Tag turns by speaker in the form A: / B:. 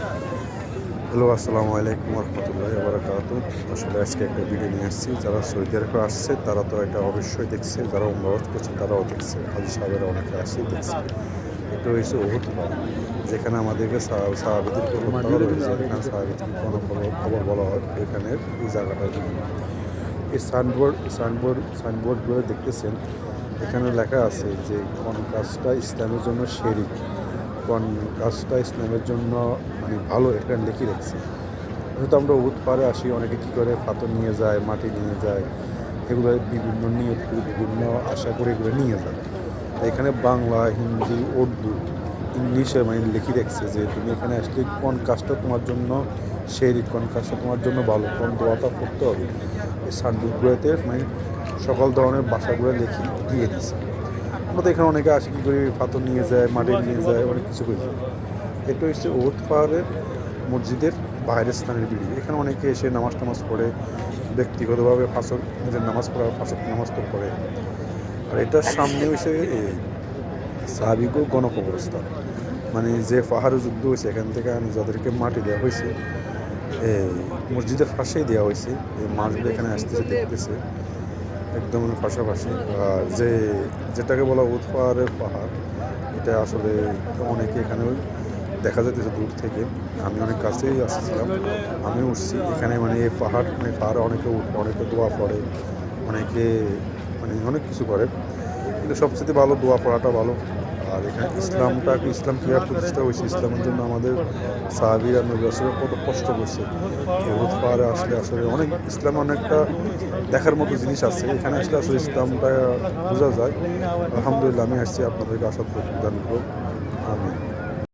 A: Hello, আসসালামু আলাইকুম রহমতুল্লাহি ওয়া বারাকাতুহু। আসলে আজকে একটা ভিডিও নিয়ে আসছি। যারা সৌদি আরবে আসছে তারা তো এটা অবশ্যই দেখছে, যারা উমরা করছে তারাও দেখছে, হাজী সাহেবেরা অনেকে আসছে দেখছে। এটা হয়েছে উহুদ পাহাড়, যেখানে আমাদেরকে সাহাবীদের খবর বলা হয়েছে। এখানে সাহাবীদের কোনো খবর বলা হয় এখানের এই জায়গাটার জন্য। এই সাইনবোর্ডগুলো দেখতেছেন, এখানে লেখা আছে যে কোন কাজটা ইসলামের জন্য শিরক, কোন কাজটা ইসলামের জন্য মানে ভালো, এখানে লিখে রাখছে। হয়তো আমরা উহুদ পাহাড়ে আসি, অনেকে কী করে পাথর নিয়ে যায়, মাটি নিয়ে যায়, এগুলো বিভিন্ন নিয়ত করে, বিভিন্ন আশা করে এগুলো নিয়ে যায়। এখানে বাংলা, হিন্দি, উর্দু, ইংলিশে মানে লিখে রাখছে যে তুমি এখানে আসলে কোন কাজটা তোমার জন্য শিরক, কোন কাজটা তোমার জন্য ভালো, কোন দোয়াটা করতে হবে। এই সাইনবোর্ডগুলোতে মানে সকল ধরনের ভাষাগুলো লিখে দিয়ে দিচ্ছে। আমরা তো এখানে অনেকে আসি কী করি, পাথর নিয়ে যায়, মাটি নিয়ে যায়, অনেক কিছু করে যায়। এটা হচ্ছে উহুদ পাহাড়ের মসজিদের বাইরের স্থানের ভিডিও। এখানে অনেকে এসে নামাজ পড়ে, ব্যক্তিগতভাবে ফাঁসক নিজের নামাজ পড়া, ফাঁসক নামাজ তো পড়ে। আর এটার সামনে হয়েছে সাহাবিগো গণকবরস্থান, মানে যে পাহাড়ে যুদ্ধ হয়েছে এখান থেকে যাদেরকে মাটি দেওয়া হয়েছে এই মসজিদের পাশেই দেওয়া হয়েছে। এই মাছগুলো এখানে আসতেছে, দেখতেছে একদম পাশাপাশি। আর যেটাকে বলা উহুদ পাহাড়ের পাহাড়, এটা আসলে অনেকে এখানে দেখা যাইতেছে দূর থেকে। আমি অনেক কাছেই আসছিলাম, আমি উঠছি এখানে। মানে এই পাহাড়ে অনেকে উঠে, অনেকে দোয়া পড়ে, অনেকে মানে অনেক কিছু করে, কিন্তু সবচেয়ে ভালো দোয়া পড়াটা ভালো। আর এখানে ইসলাম কীভাবে প্রতিষ্ঠা হয়েছে, ইসলামের জন্য আমাদের সাহাবীরা নবী রাসূলরা কত কষ্ট করছে। এই উহুদ পাহাড়ে আসলে আসলে ইসলামে অনেকটা দেখার মতো জিনিস আছে। এখানে আসলে আসলে ইসলামটা বোঝা যায়। আলহামদুলিল্লাহ, আমি আসছি আপনাদেরকে আসার প্রদান করব। আমিন।